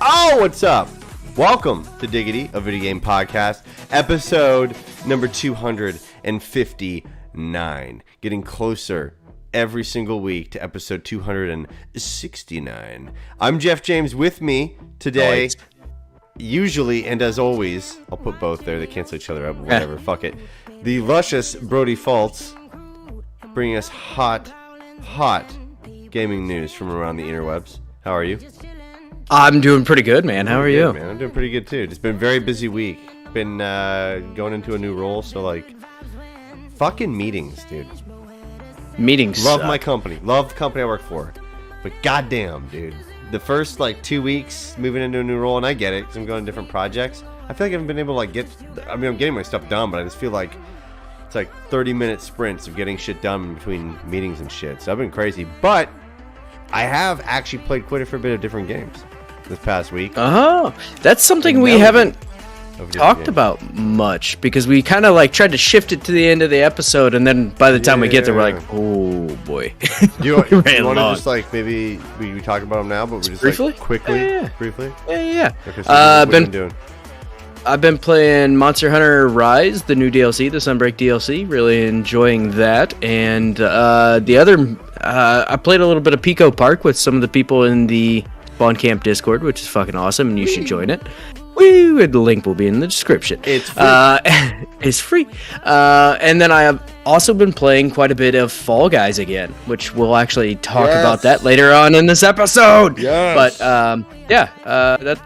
Oh, what's up? Welcome to Diggity, a video game podcast, episode number 259. Getting closer every single week to episode 269. I'm Jeff James. With me today, usually and as always, I'll put both there. They cancel each other out, but whatever. Fuck it. The luscious Brody Fultz, bringing us hot gaming news from around the interwebs. How are you? I'm doing pretty good, man. How are you? Man, I'm doing pretty good too. It's been a very busy week. Been going into a new role, so like, fucking meetings, dude. Meetings. Love my company. Love the company I work for. But goddamn, dude. The first like 2 weeks moving into a new role, and I get it because I'm going to different projects. I feel like I haven't been able to like I'm getting my stuff done, but I just feel like it's like 30-minute sprints of getting shit done in between meetings and shit. So I've been crazy, but I have actually played quite a fair bit of different games this past week. That's something we haven't talked about much because we kind of like tried to shift it to the end of the episode, and then by the time we get there, we're like, oh boy. You want to just like maybe we talk about them now, but we just briefly, like, quickly, briefly. Yeah. Okay, so what have you been doing? I've been playing Monster Hunter Rise, the new DLC, the Sunbreak DLC. Really enjoying that. And the other, I played a little bit of Pico Park with some of the people in the Spawn Camp Discord, which is fucking awesome, and you should join it. The link will be in the description. It's free. It's free. And then I have also been playing quite a bit of Fall Guys again, which we'll actually talk about that later on in this episode. Yes. But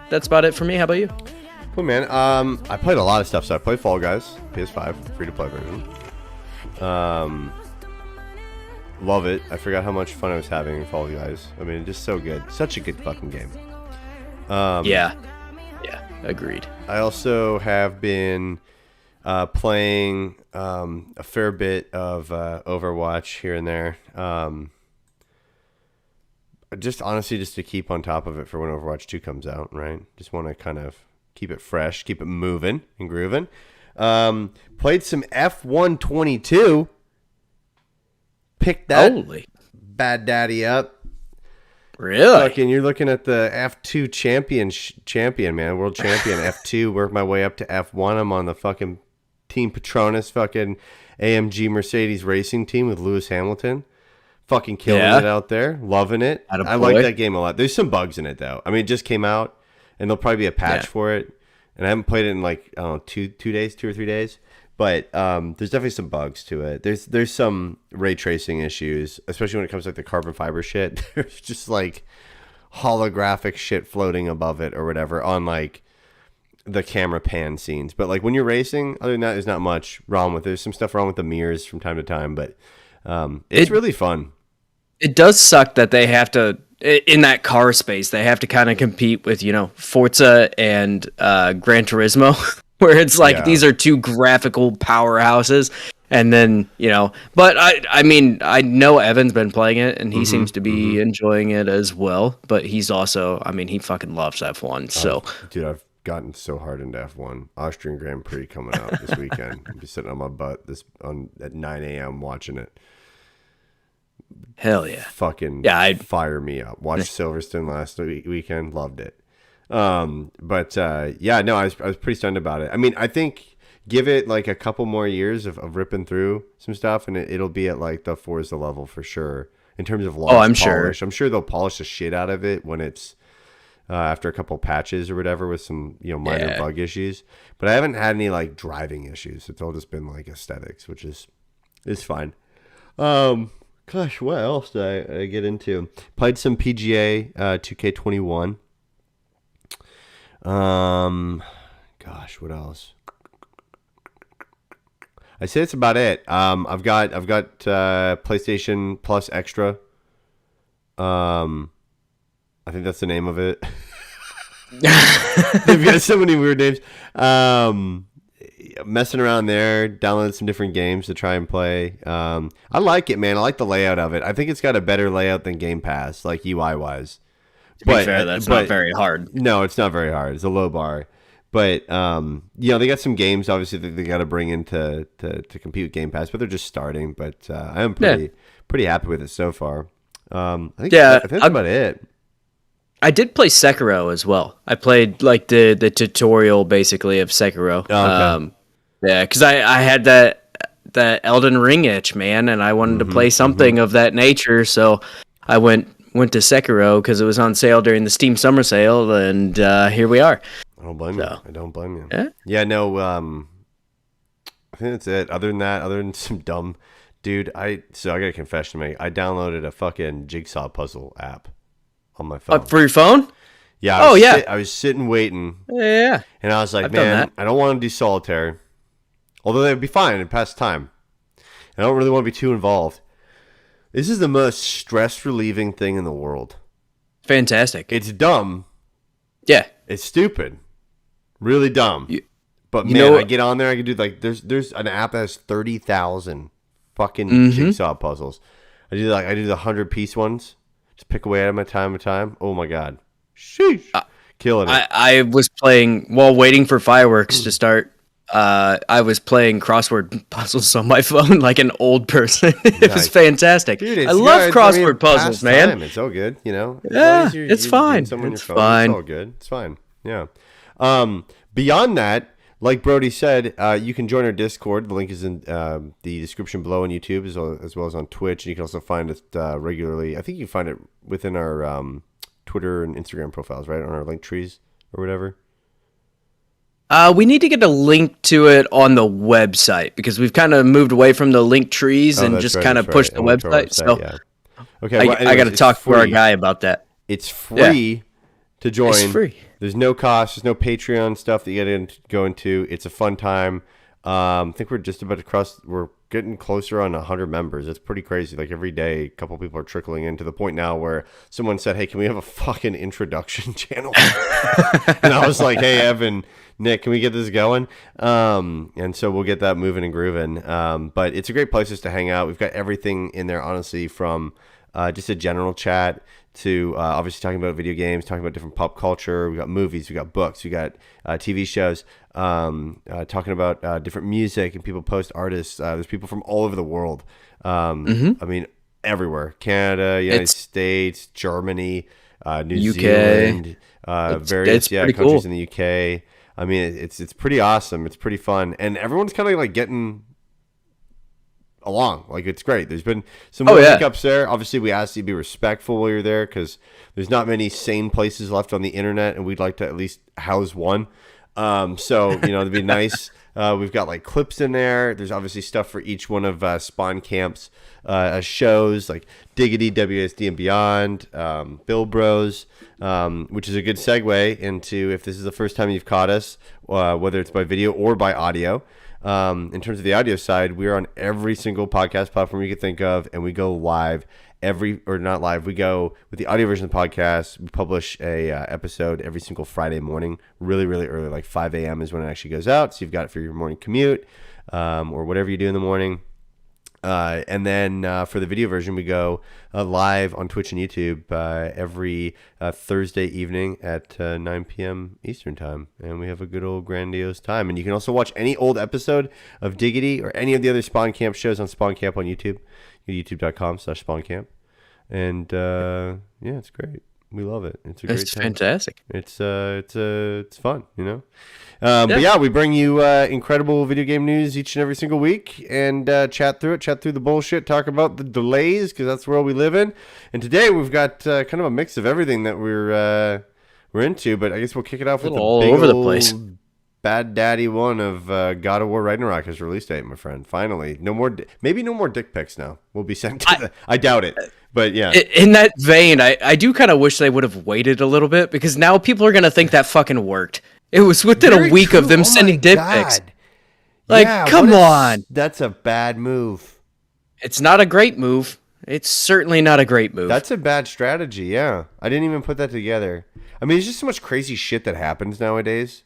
that's about it for me. How about you? Cool, man. I played a lot of stuff. So I played Fall Guys, PS5, free-to-play version. Love it. I forgot how much fun I was having in Fall Guys. I mean, just so good. Such a good fucking game. Yeah, agreed. I also have been playing a fair bit of Overwatch here and there. Just honestly, just to keep on top of it for when Overwatch 2 comes out, right? Just want to kind of keep it fresh, keep it moving and grooving. Played some F122. Picked that bad daddy up. Really? Fucking, you're looking at the F2 champion, man. World champion, F2. Worked my way up to F1. I'm on the fucking Team Petronas fucking AMG Mercedes racing team with Lewis Hamilton. Fucking killing it out there. Loving it. I like that game a lot. There's some bugs in it, though. I mean, it just came out, and there'll probably be a patch for it. And I haven't played it in like, I don't know, 2 or 3 days. But there's definitely some bugs to it. There's some ray tracing issues, especially when it comes to like the carbon fiber shit. There's just like holographic shit floating above it or whatever on like the camera pan scenes. But like when you're racing, other than that, there's not much wrong with it. There's some stuff wrong with the mirrors from time to time, but it's really fun. It does suck that they have to, in that car space, they have to kind of compete with, Forza and Gran Turismo. Where it's like these are two graphical powerhouses, and then but I mean I know Evan's been playing it, and he seems to be enjoying it as well. But he's also, I mean, he fucking loves F1. So, dude, I've gotten so hard into F1. Austrian Grand Prix coming out this weekend. I'll be sitting on my butt at 9 a.m. watching it. Hell yeah! Fucking I'd fire me up. Watched Silverstone last weekend. Loved it. I was pretty stunned about it. I mean, I think give it like a couple more years of ripping through some stuff, and it'll be at like the Forza level for sure in terms of polish. Sure. I'm sure they'll polish the shit out of it when it's after a couple patches or whatever with some minor bug issues. But I haven't had any like driving issues. It's all just been like aesthetics, which is fine. Gosh, what else did I get into? Played some PGA 2K21. Gosh, what else? I say it's about it. I've got PlayStation Plus Extra. I think that's the name of it. They've got so many weird names. Messing around there, downloaded some different games to try and play. I like it, man. I like the layout of it. I think it's got a better layout than Game Pass, like UI wise. To be fair, that's not very hard. No, it's not very hard. It's a low bar. But, they got some games, obviously, that they got to bring in to compete with Game Pass, but they're just starting. But I'm pretty happy with it so far. I think that's about it. I did play Sekiro as well. I played like the tutorial basically of Sekiro. Oh, okay. Yeah, because I had that Elden Ring itch, man, and I wanted to play something of that nature, so I went to Sekiro because it was on sale during the Steam Summer Sale, and here we are. I don't blame you. So, I don't blame you. yeah. Yeah, no. I think that's it. Other than that, other than some dumb dude, I got a confession to make. I downloaded a fucking jigsaw puzzle app on my phone. For your phone? Yeah. I was sitting waiting, Yeah. and I was like, I've done man, that. I don't want to do solitaire. Although that'd be fine and pass time. I don't really want to be too involved. This is the most stress relieving thing in the world. Fantastic. It's dumb. Yeah. It's stupid. Really dumb. But you man, know, I get on there. I can do like there's an app that has 30,000 fucking jigsaw puzzles. I do the 100-piece ones. Just pick away at them at time. Oh my god, sheesh, killing it. I was playing while waiting for fireworks to start. I was playing crossword puzzles on my phone like an old person. It was fantastic. Dude, I love crossword puzzles, man. Time. It's all good, you know. As long Yeah, as you're it's fine. doing on It's your phone, fine. It's all good. It's fine. Yeah. Beyond that, like Brody said, you can join our Discord. The link is in the description below on YouTube as well as on Twitch. And you can also find it regularly. I think you can find it within our Twitter and Instagram profiles, right? On our link trees or whatever. We need to get a link to it on the website because we've kind of moved away from the link trees and just kind of pushed the website. So yeah. Okay, well, I got to talk to our guy about that. It's free to join. It's free. There's no cost. There's no Patreon stuff that you got to go into. It's a fun time. I think we're just about to cross. We're getting closer on 100 members. It's pretty crazy. Like every day, a couple people are trickling in to the point now where someone said, "Hey, can we have a fucking introduction channel?" And I was like, "Hey, Evan, Nick, can we get this going?" And so we'll get that moving and grooving. But it's a great place just to hang out. We've got everything in there, honestly, from just a general chat to obviously talking about video games, talking about different pop culture. We got movies, we got books, we got TV shows, talking about different music, and people post artists. There's people from all over the world. I mean, everywhere: Canada, United States, Germany, New UK. Zealand, various pretty countries cool. in the UK. I mean, it's pretty awesome. It's pretty fun, and everyone's kind of like getting along. Like, it's great. There's been some more hiccups there. Obviously, we asked you to be respectful while you're there because there's not many sane places left on the internet, and we'd like to at least house one. So, it'd be nice. We've got like clips in there. There's obviously stuff for each one of Spawn Camp's shows, like Diggity, WSD and Beyond, Bill Bros, which is a good segue into if this is the first time you've caught us, whether it's by video or by audio. In terms of the audio side, we're on every single podcast platform you could think of, and we go live not live. We go with the audio version of the podcast. We publish a episode every single Friday morning, really, really early, like 5 a.m. is when it actually goes out. So you've got it for your morning commute, or whatever you do in the morning. And then for the video version, we go live on Twitch and YouTube every Thursday evening at 9 p.m. Eastern time. And we have a good old grandiose time. And you can also watch any old episode of Diggity or any of the other Spawn Camp shows on Spawn Camp on YouTube. youtube.com/SpawnCamp. And it's great. We love it. It's a great time. Fantastic. It's fun, But yeah, we bring you incredible video game news each and every single week, and chat through the bullshit, talk about the delays because that's the world we live in. And today we've got kind of a mix of everything that we're into. But I guess we'll kick it off with the all big over the old place. Bad Daddy one of God of War Ragnarok has release date, my friend. Finally, no more dick pics now will be sent to I doubt it. But yeah. In that vein, I do kind of wish they would have waited a little bit because now people are going to think that fucking worked. It was within a week of them sending dick pics. Like, come on. That's a bad move. It's not a great move. It's certainly not a great move. That's a bad strategy, yeah. I didn't even put that together. I mean, there's just so much crazy shit that happens nowadays.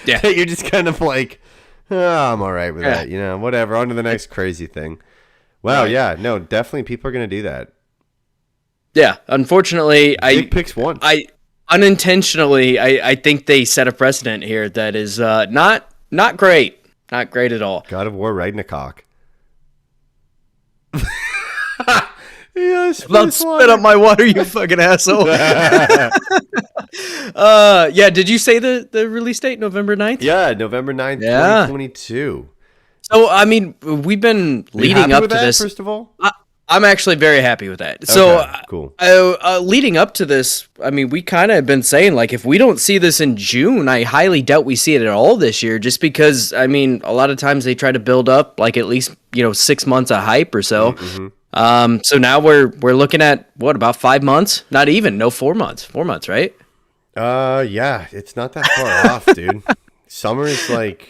Yeah. You're just kind of like, oh, I'm all right with that. Whatever. On to the next crazy thing. Wow, yeah. No, definitely people are going to do that. Yeah, unfortunately, Dick pics one. Unintentionally, I think they set a precedent here that is not great. Not great at all. God of War Ragnarok. About spit up my water, you fucking asshole. Yeah, did you say the release date, November 9th? Yeah, November 9th, 2022. So, I mean, we've been leading up to this. First of all? I'm actually very happy with that. So, cool. Leading up to this, I mean, we kind of have been saying, like, if we don't see this in June, I highly doubt we see it at all this year, just because, I mean, a lot of times they try to build up, like, at least, 6 months of hype or so. Mm-hmm. So now we're looking at, what, about 5 months? Not even, no, 4 months. 4 months, right? Yeah, it's not that far off, dude. Summer is like,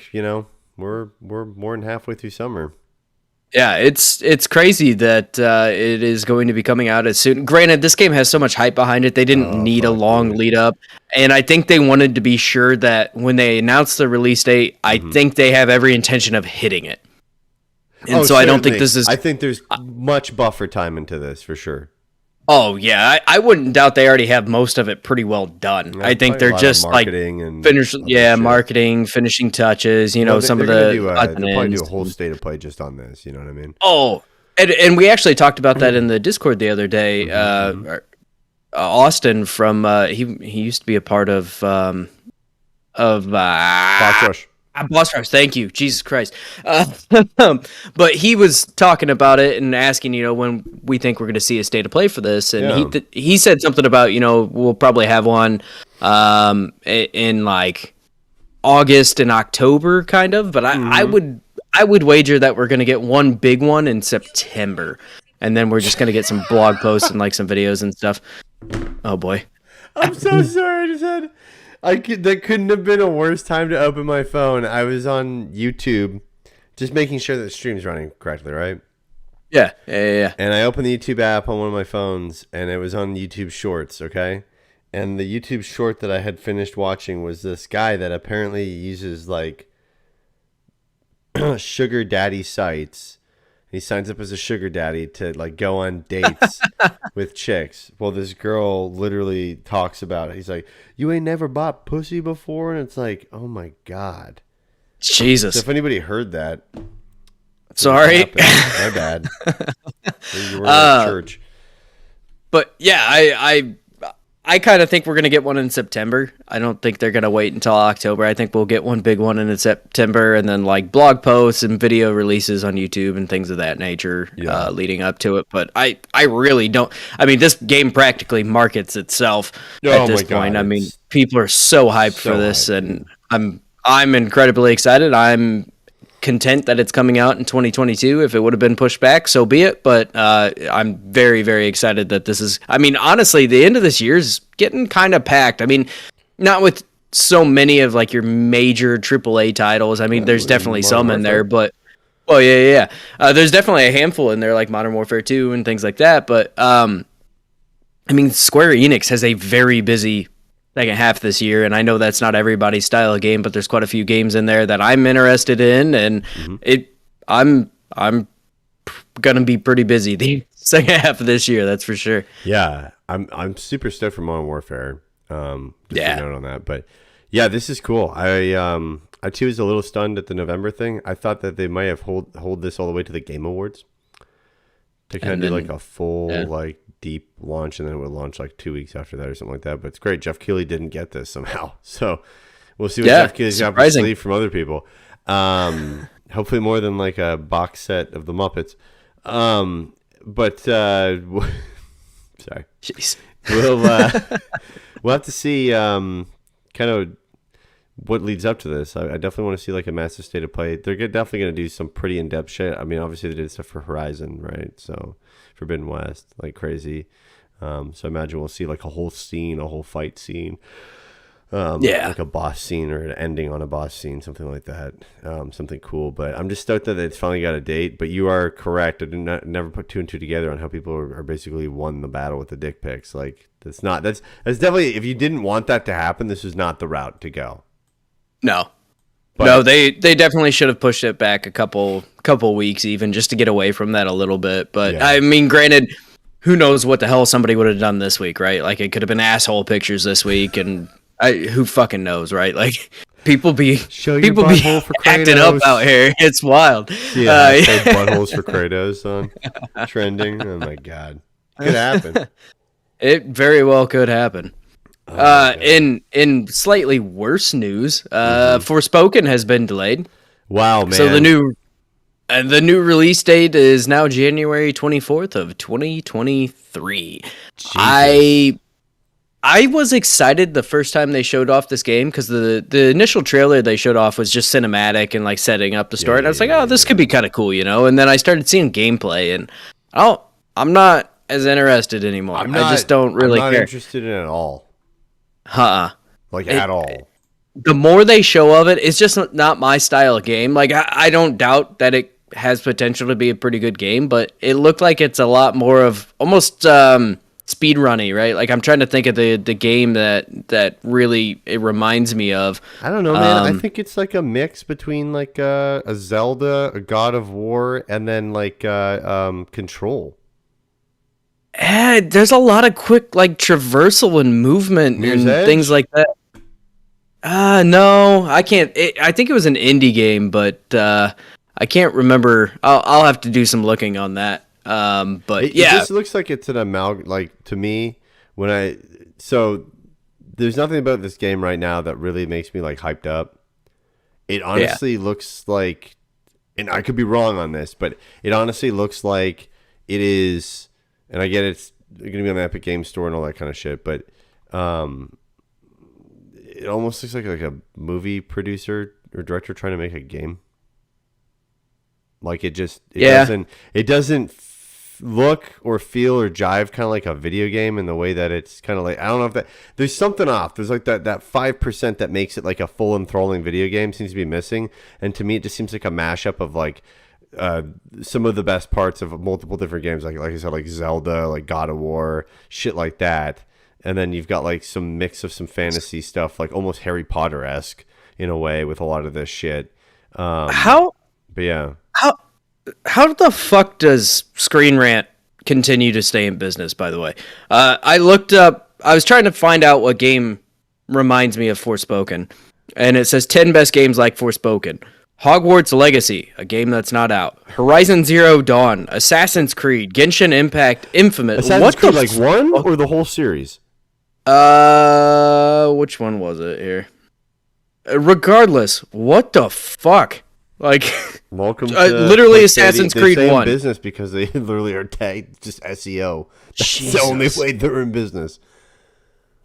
we're more than halfway through summer. Yeah, it's crazy that it is going to be coming out as soon. Granted, this game has so much hype behind it, they didn't need a long lead up. And I think they wanted to be sure that when they announced the release date, I think they have every intention of hitting it. And so I don't think this is... I think there's much buffer time into this, for sure. Oh, yeah. I wouldn't doubt they already have most of it pretty well done. Yeah, I think they're just marketing marketing, finishing touches, some of the... They'll probably do a whole state of play just on this, you know what I mean? Oh, and we actually talked about that in the Discord the other day. Austin from... he used to be a part of Boss Rush. Boss Rush, thank you. Jesus Christ. But he was talking about it and asking, when we think we're going to see a state of play for this. And he said something about, we'll probably have one in like August and October kind of. But I would wager that we're going to get one big one in September. And then we're just going to get some blog posts and like some videos and stuff. Oh, boy. I'm so sorry. I just had... that couldn't have been a worse time to open my phone. I was on YouTube, just making sure that the stream's running correctly, right? Yeah. And I opened the YouTube app on one of my phones, and it was on YouTube Shorts, okay? And the YouTube short that I had finished watching was this guy that apparently uses, like, sugar daddy sites. He signs up as a sugar daddy to, like, go on dates with chicks. Well, this girl literally talks about it. He's like, you ain't never bought pussy before? And it's like, oh, my God. Jesus. So if anybody heard that. Sorry. My bad. You were at church. But, yeah, I kind of think we're going to get one in September. I don't think they're going to wait until October. I think we'll get one big one in September, and then like blog posts and video releases on YouTube and things of that nature leading up to it. But I really don't. I mean, this game practically markets itself at this point. I mean, people are so hyped for this, and I'm incredibly excited. I'm content that it's coming out in 2022. If it would have been pushed back, so be it. But I'm very, very excited that this is... I mean, honestly, the end of this year is getting kind of packed. I mean, not with so many of like your major AAA titles. I mean, there's definitely some in there, but... Well, yeah. There's definitely a handful in there, like Modern Warfare 2 and things like that. But, I mean, Square Enix has a very busy second half this year, and I know that's not everybody's style of game, but there's quite a few games in there that I'm interested in, and I'm gonna be pretty busy the second half of this year, that's for sure. Yeah, I'm super stoked for Modern Warfare. Just a note on that, but yeah, this is cool. I too was a little stunned at the November thing. I thought that they might have hold this all the way to the Game Awards to kind of do like a full like deep launch, and then it would launch like 2 weeks after that or something like that. But it's great. Jeff Keighley didn't get this somehow, so we'll see what Jeff Keighley's got to sleeve from other people. Hopefully more than like a box set of the Muppets. But sorry, jeez. We'll have to see kind of what leads up to this. I definitely want to see like a massive state of play. They're definitely going to do some pretty in-depth shit. I mean, obviously they did stuff for Horizon, right? So Forbidden West, like crazy. So I imagine we'll see like a whole scene, a whole fight scene. Like a boss scene or an ending on a boss scene, something like that. Something cool. But I'm just stoked that it's finally got a date. But you are correct. I did never put two and two together on how people are basically won the battle with the dick pics. Like that's definitely, if you didn't want that to happen, this is not the route to go. No. No, they definitely should have pushed it back a couple weeks even, just to get away from that a little bit. But yeah. I mean, granted, who knows what the hell somebody would have done this week, right? Like it could have been asshole pictures this week, and who fucking knows, right? Like people be acting up out here. It's wild. Yeah, buttholes for Kratos on trending. Oh my god. Could happen. It very well could happen. In slightly worse news, Forspoken has been delayed. Wow, man. So the new release date is now January 24th of 2023. Jesus. I was excited the first time they showed off this game because the initial trailer they showed off was just cinematic and like setting up the story. And I was like, oh, this could be kind of cool, you know? And then I started seeing gameplay and I'm not as interested anymore. I just don't really care. I'm not interested in it at all. At all. The more they show of it, it's just not my style of game. Like, I don't doubt that it has potential to be a pretty good game, but it looked like it's a lot more of almost speed runny, right? Like, I'm trying to think of the game that really it reminds me of. I don't know, man. I think it's like a mix between like a Zelda, a God of War, and then like Control. There's a lot of quick like traversal and movement and things like that. No, I can't. I think it was an indie game, but I can't remember. I'll have to do some looking on that. But it just looks like it's an like to me so there's nothing about this game right now that really makes me like hyped up. It honestly looks like, and I could be wrong on this, but it honestly looks like it is. And I get it's going to be on the Epic Games Store and all that kind of shit, but it almost looks like a movie producer or director trying to make a game. Like it doesn't look or feel or jive kind of like a video game in the way that it's kind of like, I don't know if there's something off. There's like that 5% that makes it like a full enthralling video game seems to be missing. And to me, it just seems like a mashup of like, some of the best parts of multiple different games, like I said, like Zelda, like God of War, shit like that. And then you've got like some mix of some fantasy stuff, like almost Harry Potter-esque in a way with a lot of this shit. But yeah, how the fuck does Screen Rant continue to stay in business? By the way, I looked up. I was trying to find out what game reminds me of Forspoken, and it says 10 best games like Forspoken. Hogwarts Legacy, a game that's not out. Horizon Zero Dawn, Assassin's Creed, Genshin Impact, Infamous. Assassin's Creed, like one or the whole series? Which one was it here? Regardless, what the fuck? Like, welcome to literally Assassin's Creed 1. Business because they literally are tagged just SEO. That's the only way they're in business.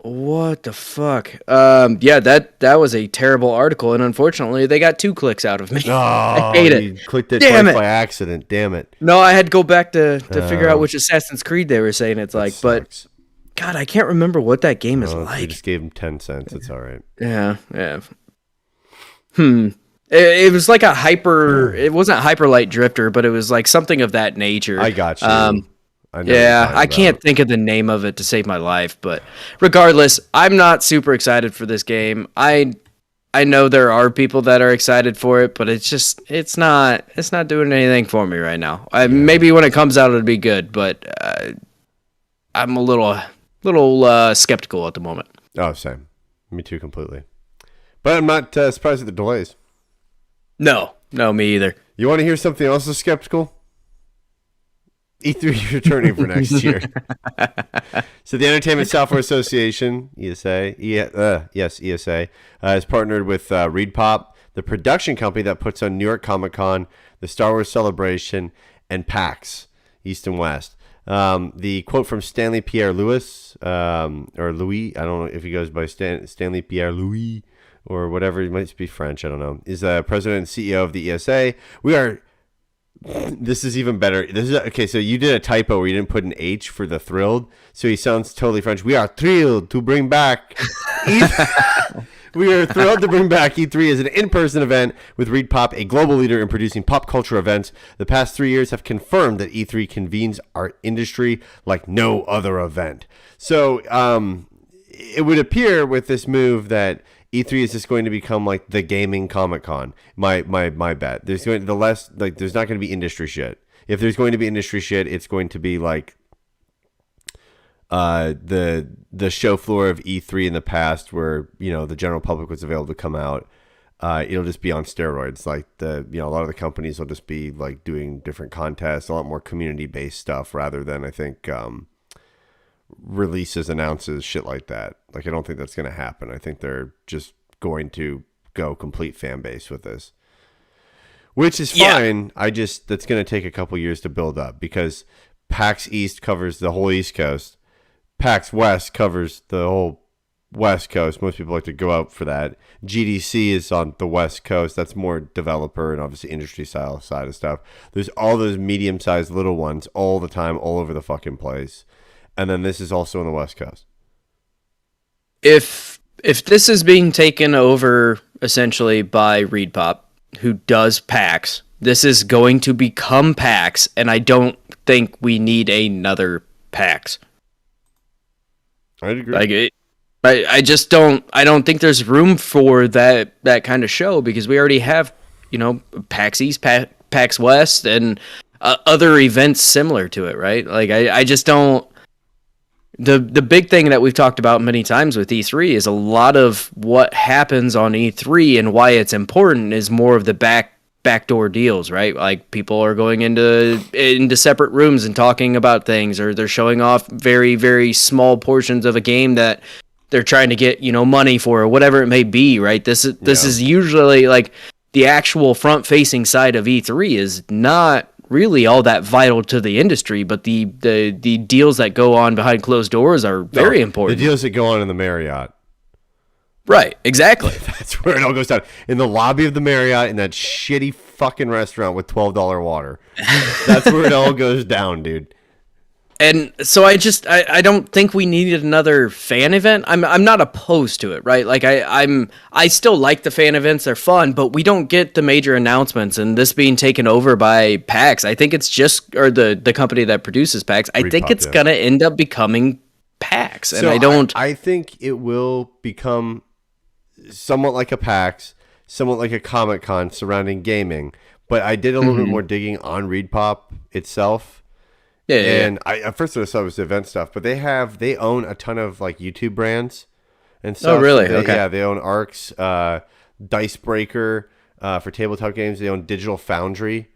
What the fuck? Yeah, that was a terrible article, and unfortunately, they got 2 clicks out of me. Oh, I hate it. You clicked it twice by accident. Damn it. No, I had to go back to figure out which Assassin's Creed they were saying it's like, but God, I can't remember what that game is like. You just gave them 10 cents. It's all right. Yeah. It was like it wasn't Hyper Light Drifter, but it was like something of that nature. I got you. I can't think of the name of it to save my life, but regardless, I'm not super excited for this game. I know there are people that are excited for it, but it's not doing anything for me right now. Maybe when it comes out it'll be good, but I'm a little skeptical at the moment. Oh, same. Me too, completely. But I'm not surprised at the delays. No, me either. You want to hear something else that's skeptical? E3 is returning for next year. So the Entertainment Software Association, ESA, has partnered with ReedPop, the production company that puts on New York Comic Con, the Star Wars Celebration, and PAX, East and West. The quote from Stanley Pierre Louis, or Louis, I don't know if he goes by Stanley Pierre Louis, or whatever, he might be French, I don't know, is president and CEO of the ESA. This is even better. Okay, so you did a typo where you didn't put an H for the thrilled, so he sounds totally French. We are thrilled to bring back We are thrilled to bring back E3 as an in-person event with ReedPop, a global leader in producing pop culture events. The past 3 years have confirmed that E3 convenes our industry like no other event. So it would appear with this move that E3 is just going to become like the gaming Comic-Con. My bet. There's not going to be industry shit. If there's going to be industry shit, it's going to be like the show floor of E3 in the past, where the general public was available to come out. It'll just be on steroids. Like a lot of the companies will just be like doing different contests, a lot more community based stuff rather than I think releases, announces shit like that. Like, I don't think that's going to happen. I think they're just going to go complete fan base with this, which is fine. That's going to take a couple years to build up because PAX East covers the whole East Coast. PAX West covers the whole West Coast. Most people like to go out for that. GDC is on the West Coast. That's more developer and obviously industry style side of stuff. There's all those medium-sized little ones all the time, all over the fucking place. And then this is also on the West Coast. If this is being taken over essentially by ReedPop, who does PAX, this is going to become PAX, and I don't think we need another PAX. I'd agree. I just don't. I don't think there's room for that kind of show because we already have, PAX East, PAX West, and other events similar to it, right? Like I just don't. The big thing that we've talked about many times with E3 is a lot of what happens on E3 and why it's important is more of the backdoor deals, right? Like people are going into separate rooms and talking about things, or they're showing off very, very small portions of a game that they're trying to get, money for, or whatever it may be, right? This is usually like the actual front-facing side of E3 is not really all that vital to the industry, but the deals that go on behind closed doors are very important. The deals that go on in the Marriott. Right, exactly. That's where it all goes down. In the lobby of the Marriott, in that shitty fucking restaurant with $12 water. That's where it all goes down, dude. And so I don't think we needed another fan event. I'm not opposed to it, right? Like I still like the fan events, they're fun, but we don't get the major announcements, and this being taken over by PAX, I think it's just, or the company that produces PAX, I think it's gonna end up becoming PAX. And so I think it will become somewhat like a PAX, somewhat like a Comic-Con surrounding gaming. But I did a little bit more digging on ReedPop itself. And I at first I thought it was event stuff, but they own a ton of like YouTube brands and stuff. Oh, really? Okay. Yeah, they own Arcs, Dicebreaker for tabletop games. They own Digital Foundry,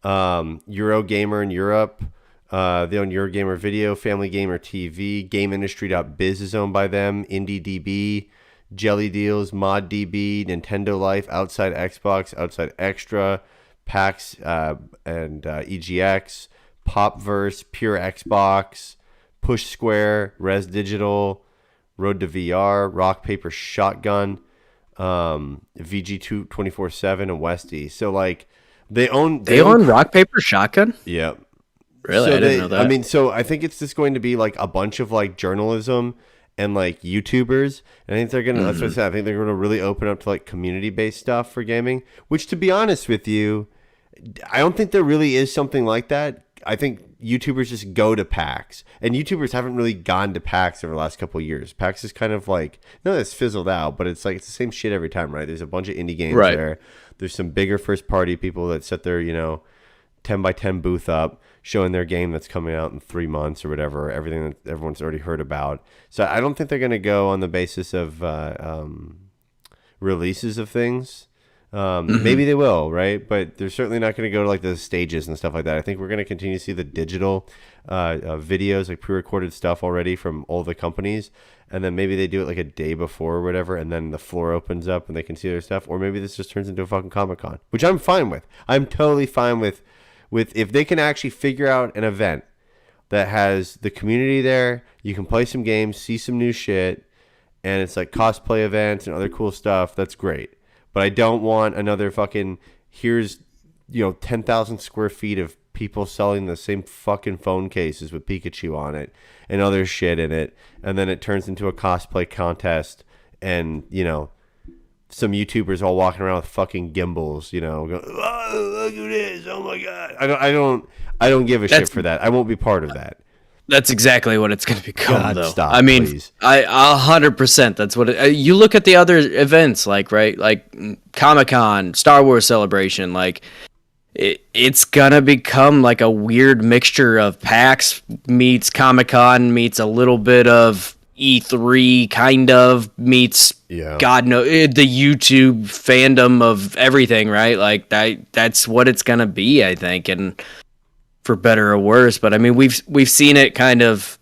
Eurogamer in Europe. They own Eurogamer Video, Family Gamer TV, GameIndustry.biz is owned by them, IndieDB, Jelly Deals, ModDB, Nintendo Life, Outside Xbox, Outside Extra, PAX, and EGX. Popverse, Pure Xbox, Push Square, Res Digital, Road to VR, Rock Paper Shotgun, VG2 24/7, and Westy. So like they own Rock Paper Shotgun. Yeah, really, so I didn't know that. I mean, so I think it's just going to be like a bunch of like journalism and like YouTubers, and I think they're gonna. That's what I said. I think they're gonna really open up to like community based stuff for gaming. Which, to be honest with you, I don't think there really is something like that. I think YouTubers just go to PAX, and YouTubers haven't really gone to PAX over the last couple of years. PAX is kind of like, no, it's fizzled out, but it's like it's the same shit every time, right? There's a bunch of indie games there. There's some bigger first party people that set their 10 by 10 booth up, showing their game that's coming out in 3 months or whatever. Everything that everyone's already heard about. So I don't think they're going to go on the basis of releases of things. Maybe they will, right? But they're certainly not going to go to like the stages and stuff like that. I think we're going to continue to see the digital videos, like pre-recorded stuff already from all the companies, and then maybe they do it like a day before or whatever, and then the floor opens up and they can see their stuff. Or maybe this just turns into a fucking Comic-Con, which I'm fine with. I'm totally fine with if they can actually figure out an event that has the community there. You can play some games, see some new shit, and it's like cosplay events and other cool stuff. That's great. But I don't want another fucking, here's, 10,000 square feet of people selling the same fucking phone cases with Pikachu on it and other shit in it. And then it turns into a cosplay contest and, some YouTubers all walking around with fucking gimbals, going, oh, look at this. Oh my God. I don't give a shit for that. I won't be part of that. That's exactly what it's going to become, God, though. stop, I mean, please. 100%. That's what you look at the other events, like Comic-Con, Star Wars Celebration. Like, it's gonna become like a weird mixture of PAX meets Comic-Con meets a little bit of E3, kind of meets God knows the YouTube fandom of everything, right? Like that's what it's gonna be, I think, and for better or worse. But I mean, we've seen it kind of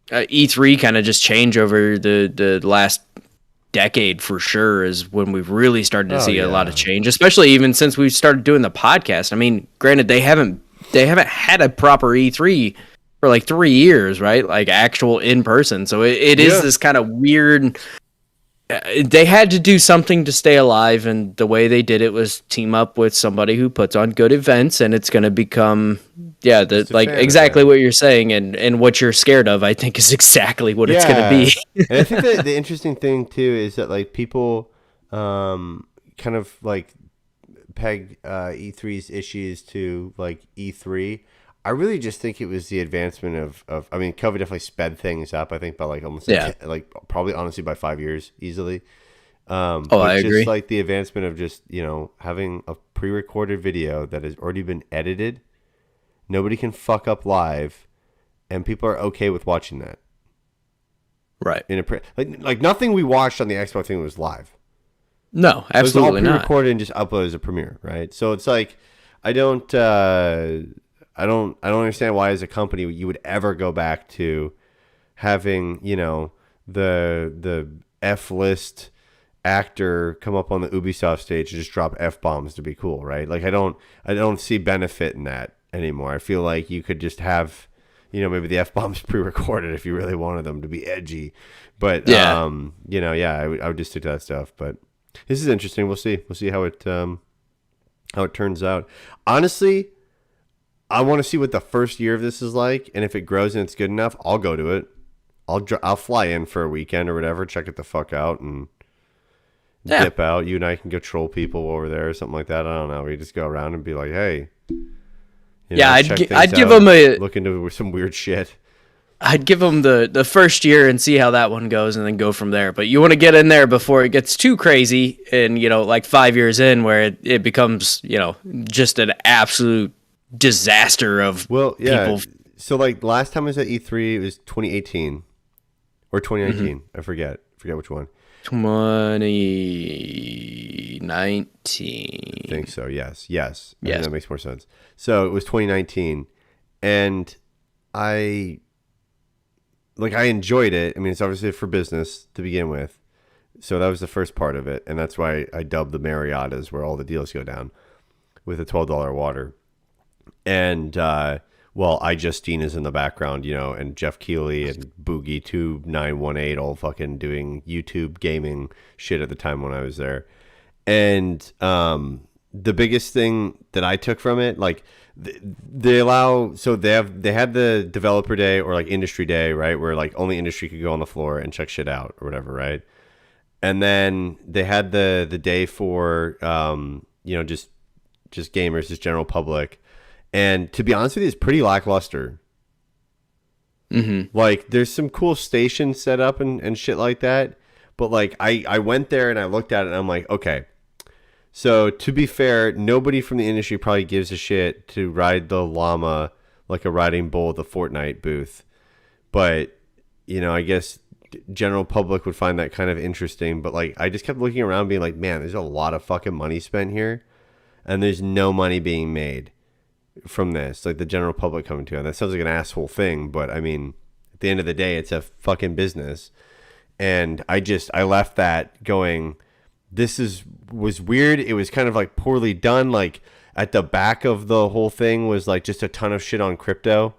E3 kind of just changed over the last decade for sure is when we've really started to see a lot of change, especially even since we started doing the podcast. I mean, granted, they haven't had a proper E3 for like 3 years, right? Like actual in person. So it is this kind of weird. They had to do something to stay alive, and the way they did it was team up with somebody who puts on good events, and it's going to become like exactly what you're saying, and what you're scared of, I think, is exactly what it's going to be. And I think that the interesting thing too is that like people kind of like peg E3's issues to like E3. I really just think it was the advancement of I mean, COVID definitely sped things up, I think, by like almost like probably honestly by 5 years easily. But I agree. Just like the advancement of just, having a pre-recorded video that has already been edited. Nobody can fuck up live, and people are okay with watching that. Right. Like nothing we watched on the Xbox thing was live. No, absolutely not. It was all pre-recorded and just uploaded as a Premiere, right? So it's like I don't understand why as a company you would ever go back to having, the F-list actor come up on the Ubisoft stage and just drop F-bombs to be cool, right? Like I don't see benefit in that anymore. I feel like you could just have, maybe the F-bombs pre-recorded if you really wanted them to be edgy. But I would just stick to that stuff. But this is interesting. We'll see how it turns out. Honestly, I want to see what the first year of this is like, and if it grows and it's good enough, I'll go to it. I'll fly in for a weekend or whatever, check it the fuck out, and dip out. You and I can go troll people over there or something like that. I don't know. We just go around and be like, hey. I'd give them look into some weird shit. I'd give them the first year and see how that one goes, and then go from there. But you want to get in there before it gets too crazy, and like 5 years in, where it becomes just an absolute disaster of people. So like last time I was at E3, it was 2018 or 2019. I forget which one. 2019. I think so. Yes. That makes more sense. So it was 2019, and I enjoyed it. I mean, it's obviously for business to begin with, so that was the first part of it, and that's why I dubbed the Mariottas, where all the deals go down, with a $12 water, and iJustine is in the background, and Jeff Keighley and Boogie2918 all fucking doing YouTube gaming shit at the time when I was there. And the biggest thing that I took from it, like they had the developer day or like industry day, right? Where like only industry could go on the floor and check shit out or whatever, right? And then they had the day for, just gamers, just general public. And to be honest with you, it's pretty lackluster. Mm-hmm. Like, there's some cool stations set up and shit like that. But, like, I went there and I looked at it and I'm like, okay. So, to be fair, nobody from the industry probably gives a shit to ride the llama like a riding bull at the Fortnite booth. But, I guess general public would find that kind of interesting. But, like, I just kept looking around being like, man, there's a lot of fucking money spent here. And there's no money being made from this, like the general public coming to it. That sounds like an asshole thing, but I mean, at the end of the day, it's a fucking business. And I left that going, this was weird. It was kind of like poorly done. Like at the back of the whole thing was like just a ton of shit on crypto,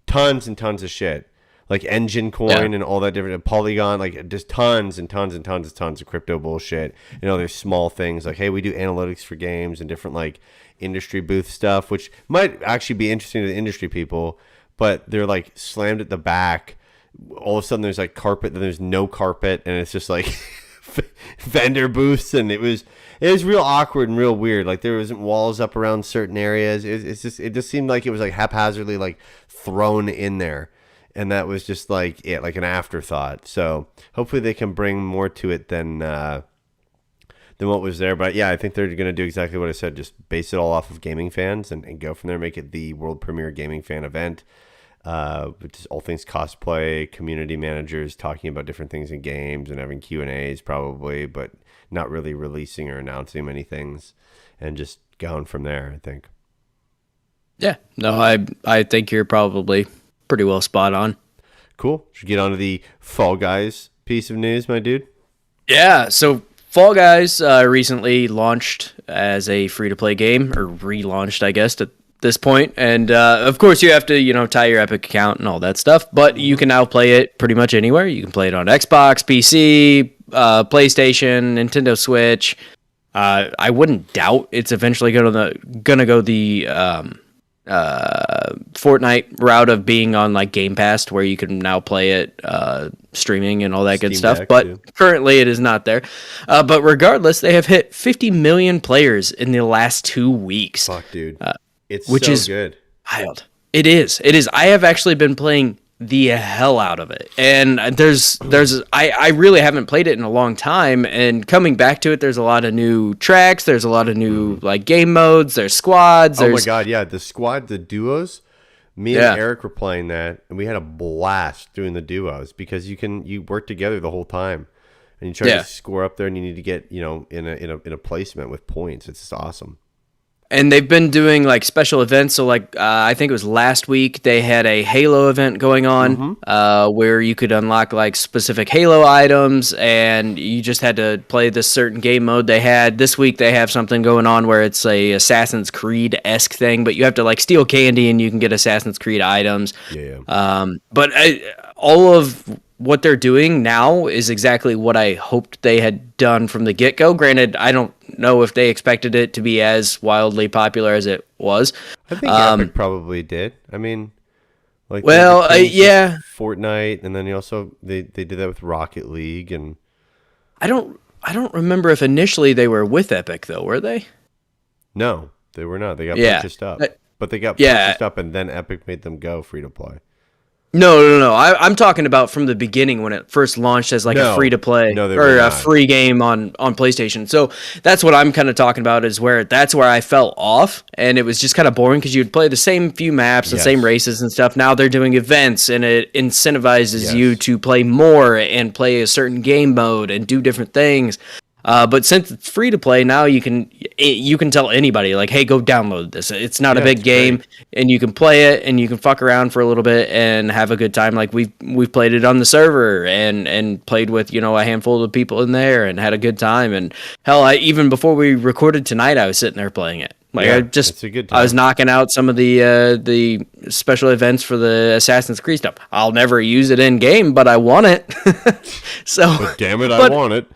tons and tons of shit, like Engine Coin and all that different Polygon, like just tons and tons and tons and tons of crypto bullshit. There's small things like, hey, we do analytics for games and different like industry booth stuff, which might actually be interesting to the industry people, but they're like slammed at the back. All of a sudden there's like carpet, then there's no carpet, and it's just like vendor booths, and it was real awkward and real weird. Like there wasn't walls up around certain areas. It just seemed like it was like haphazardly like thrown in there, and that was just like like an afterthought. So hopefully they can bring more to it than what was there. But yeah, I think they're going to do exactly what I said, just base it all off of gaming fans and go from there, make it the world premiere gaming fan event, which is all things cosplay, community managers talking about different things in games and having Q&As probably, but not really releasing or announcing many things, and just going from there, I think. Yeah, no, I think you're probably pretty well spot on. Cool. Should we get on to the Fall Guys piece of news, my dude? Yeah, so Fall Guys recently launched as a free-to-play game, or relaunched, I guess, at this point. And of course, you have to, tie your Epic account and all that stuff. But you can now play it pretty much anywhere. You can play it on Xbox, PC, PlayStation, Nintendo Switch. I wouldn't doubt it's eventually gonna go the Fortnite route of being on like Game Pass, where you can now play it streaming and all that good stuff. Deck, but too. currently it is not there. But regardless, they have hit 50 million players in the last 2 weeks. Fuck, dude. It's which so is good. Wild. It is. I have actually been playing the hell out of it, and I really haven't played it in a long time. And coming back to it, there's a lot of new tracks. There's a lot of new like game modes. There's squads. Oh my god, yeah, the duos. Me and Eric were playing that, and we had a blast doing the duos because you work together the whole time, and you try to score up there, and you need to get in a placement with points. It's just awesome. And they've been doing like special events. So like I think it was last week they had a Halo event going on where you could unlock like specific Halo items, and you just had to play this certain game mode. They had this week they have something going on where it's a Assassin's Creed-esque thing, but you have to like steal candy and you can get Assassin's Creed items. Yeah. But all of what they're doing now is exactly what I hoped they had done from the get-go. Granted, I don't know if they expected it to be as wildly popular as it was. I think Epic probably did. I mean, like yeah, Fortnite, and then they did that with Rocket League, and I don't remember if initially they were with Epic though, were they? No, they were not. They got purchased up, but they got purchased up, and then Epic made them go free to play. No. I'm talking about from the beginning when it first launched as like a free to play or a free game on PlayStation. So that's what I'm kind of talking about is that's where I fell off, and it was just kind of boring because you'd play the same few maps, the same races and stuff. Now they're doing events, and it incentivizes you to play more and play a certain game mode and do different things. But since it's free to play now, you can tell anybody like, hey, go download this. It's not a big game, and you can play it and you can fuck around for a little bit and have a good time. Like we've played it on the server and played with a handful of people in there and had a good time. And hell, even before we recorded tonight, I was sitting there playing it. Like it's a good time. I was knocking out some of the special events for the Assassin's Creed stuff. I'll never use it in game, but I want it. But damn it, I want it.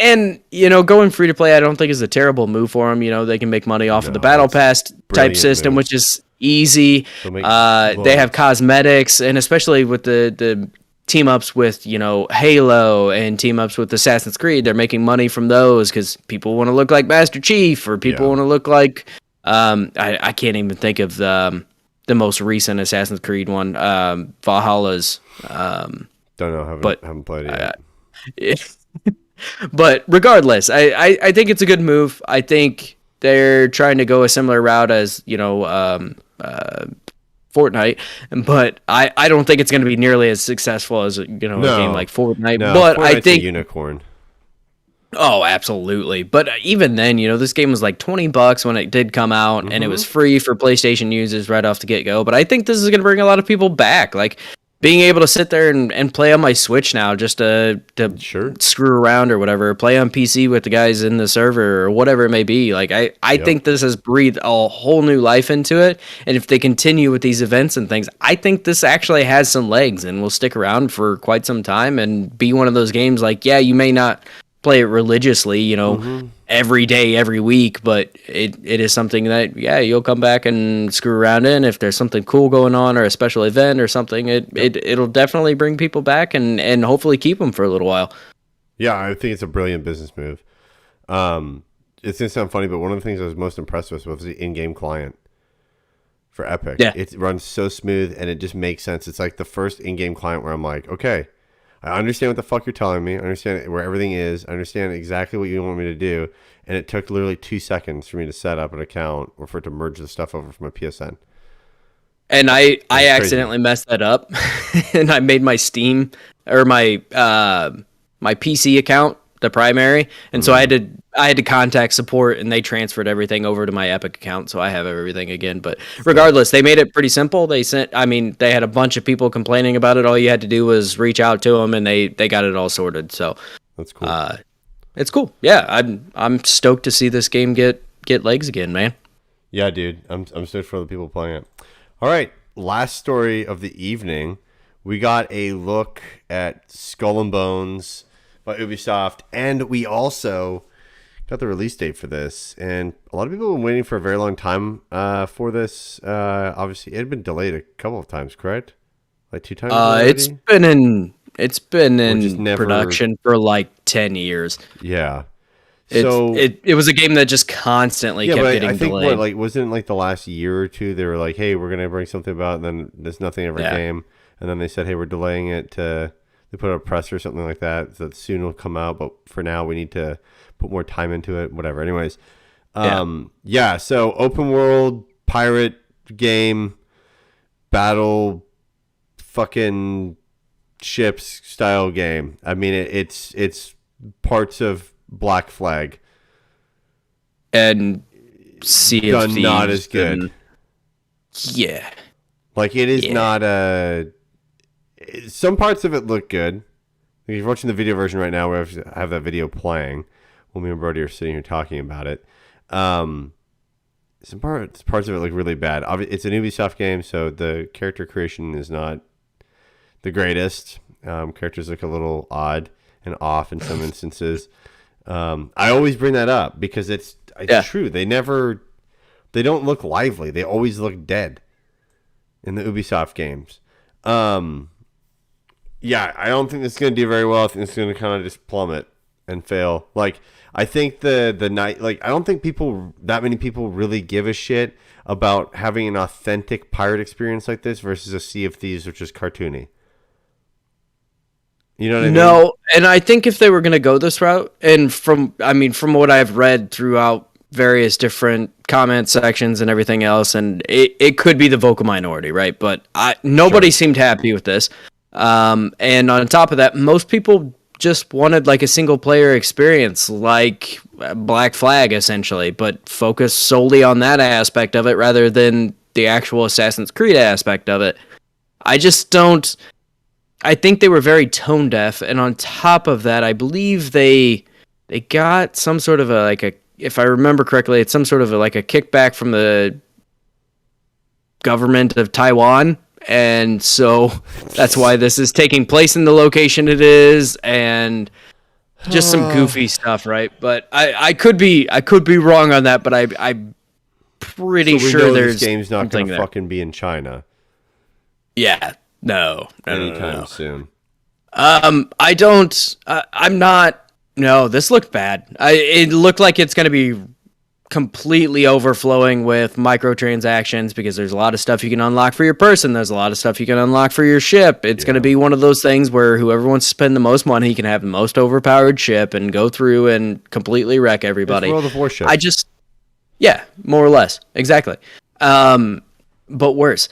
And going free to play, I don't think is a terrible move for them. They can make money off of the battle pass type system, which is easy. They have cosmetics, and especially with the team ups with Halo and team ups with Assassin's Creed, they're making money from those because people want to look like Master Chief, or people want to look like I can't even think of the most recent Assassin's Creed one, Valhalla's. Don't know, haven't played it yet. But regardless, I think it's a good move. I think they're trying to go a similar route as Fortnite, but I don't think it's going to be nearly as successful as a game like Fortnite. No, but Fortnite's I think a unicorn. Oh, absolutely. But even then, this game was like $20 when it did come out, and it was free for PlayStation users right off the get-go. But I think this is going to bring a lot of people back. Like, being able to sit there and play on my Switch now just to screw around or whatever, play on PC with the guys in the server or whatever it may be. Like, I think this has breathed a whole new life into it. And if they continue with these events and things, I think this actually has some legs and will stick around for quite some time and be one of those games like, you may not play it religiously, every day, every week, but it is something that, you'll come back and screw around in. If there's something cool going on or a special event or something, it'll definitely bring people back and hopefully keep them for a little while. Yeah, I think it's a brilliant business move. It's going to sound funny, but one of the things I was most impressed with was the in-game client for Epic. Yeah. It runs so smooth, and it just makes sense. It's like the first in-game client where I'm like, okay, I understand what the fuck you're telling me. I understand where everything is. I understand exactly what you want me to do. And it took literally 2 seconds for me to set up an account or for it to merge the stuff over from my PSN. And I accidentally messed that up. And I made my Steam or my PC account the primary. And so I I had to contact support, and they transferred everything over to my Epic account, so I have everything again. But regardless, they made it pretty simple. They had a bunch of people complaining about it. All you had to do was reach out to them, and they got it all sorted. So that's cool. It's cool. Yeah, I'm stoked to see this game get legs again, man. Yeah, dude. I'm stoked for the people playing it. All right, last story of the evening. We got a look at Skull and Bones by Ubisoft, and we also got the release date for this. And a lot of people have been waiting for a very long time for this. Obviously, it had been delayed a couple of times, correct? Like 2 times already? It's been in production for like 10 years. Yeah. So it was a game that just constantly kept getting delayed. Wasn't it like the last year or two they were like, hey, we're gonna bring something about, and then there's nothing ever came, and then they said, hey, we're delaying it they put out a press or something like that soon will come out, but for now we need to put more time into it, whatever. Anyways, so open world pirate game, battle, fucking ships style game. I mean, it's parts of Black Flag and Sea of Thieves, not as good. Yeah, like it is not a. Some parts of it look good. If you're watching the video version right now, where I have that video playing, when me and Brody are sitting here talking about it. Some parts of it look really bad. It's an Ubisoft game, so the character creation is not the greatest. Characters look a little odd and off in some instances. I always bring that up because it's true. They don't look lively. They always look dead in the Ubisoft games. I don't think this is going to do very well. I think it's going to kind of just plummet and fail. Like, I think I don't think that many people really give a shit about having an authentic pirate experience like this versus a Sea of Thieves, which is cartoony. You know what I mean? No, and I think if they were going to go this route, and from what I've read throughout various different comment sections and everything else, and it could be the vocal minority, right? But nobody seemed happy with this. And on top of that, most people just wanted like a single player experience, like Black Flag, essentially, but focus solely on that aspect of it rather than the actual Assassin's Creed aspect of it. I think they were very tone deaf, and on top of that, I believe they got some sort of if I remember correctly, it's some sort of a kickback from the government of Taiwan, and so that's why this is taking place in the location it is, and just some goofy stuff, right? But I could be wrong on that, but I'm pretty sure there's this game's not going to fucking be in China. Yeah. No, anytime soon. This looked bad. It looked like it's going to be completely overflowing with microtransactions because there's a lot of stuff you can unlock for your person. There's a lot of stuff you can unlock for your ship. It's going to be one of those things where whoever wants to spend the most money can have the most overpowered ship and go through and completely wreck everybody. It's World of Warship. More or less. Exactly. But worse.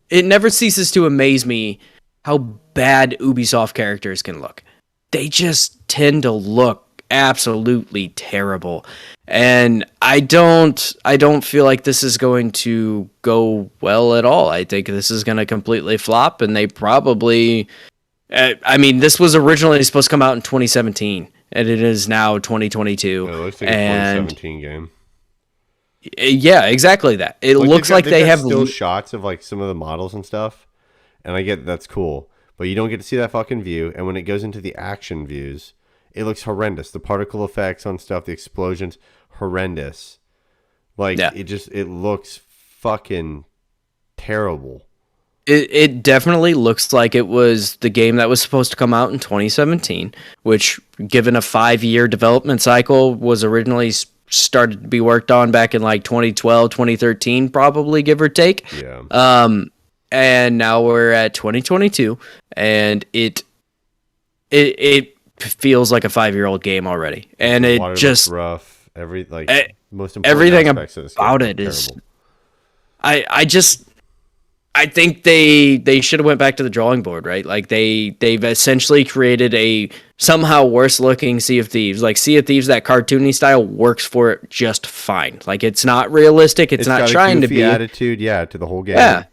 It never ceases to amaze me how bad Ubisoft characters can look. They just tend to look absolutely terrible. And I don't feel like this is going to go well at all. I think this is going to completely flop, and they probably this was originally supposed to come out in 2017. And it is now 2022. It looks like a 2017 game. Yeah, exactly that. It looks like they have still shots of like some of the models and stuff, and I get that's cool, but you don't get to see that fucking view. And when it goes into the action views, it looks horrendous. The particle effects on stuff, the explosions, horrendous. It looks fucking terrible. It definitely looks like it was the game that was supposed to come out in 2017, which, given a 5-year development cycle, was originally started to be worked on back in like 2012, 2013, probably, give or take. Yeah. And now we're at 2022, and it feels like a 5-year-old game already, and it just rough. Most important everything aspects of this game about it is. I think they should have went back to the drawing board, right? Like they've essentially created a somehow worse looking Sea of Thieves. Like Sea of Thieves, that cartoony style works for it just fine. Like it's not realistic. It's not got trying a to goofy be attitude, to the whole game. Yeah,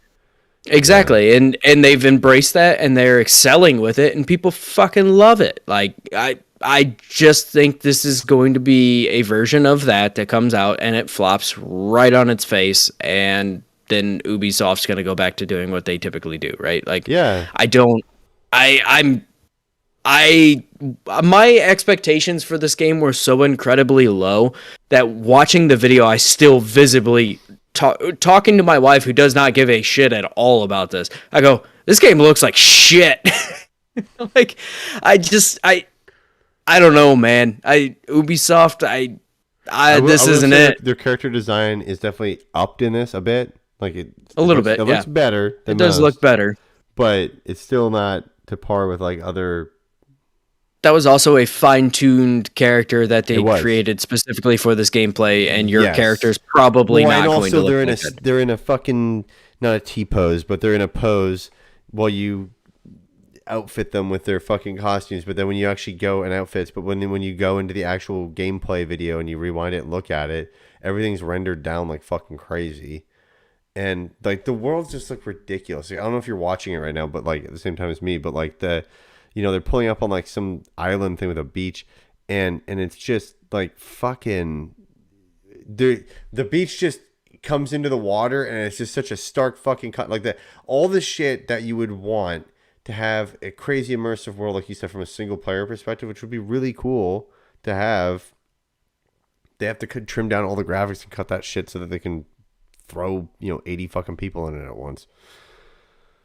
exactly. And they've embraced that and they're excelling with it, and people fucking love it. Like I just think this is going to be a version of that comes out and it flops right on its face, and then Ubisoft's going to go back to doing what they typically do, right? Like, my expectations for this game were so incredibly low that watching the video, I still visibly talking to my wife, who does not give a shit at all about this. I go, this game looks like shit. Like, I don't know, man. Ubisoft, this isn't it. Their character design is definitely upped in this a bit. Like it looks better. It does look better, but it's still not to par with like other. That was also a fine-tuned character that they created specifically for this gameplay, and your character's probably not going to look like that. They're in a fucking, not a T-pose, but they're in a pose while you outfit them with their fucking costumes. But then when you actually go and outfits, but when you go into the actual gameplay video and you rewind it and look at it, everything's rendered down like fucking crazy. And like the worlds just look ridiculous. Like, I don't know if you're watching it right now, but like at the same time as me, but like they're pulling up on like some island thing with a beach, and it's just like fucking the beach just comes into the water, and it's just such a stark fucking cut. Like all the shit that you would want to have a crazy immersive world, like you said, from a single player perspective, which would be really cool to have. They have to trim down all the graphics and cut that shit so that they can throw 80 fucking people in it at once.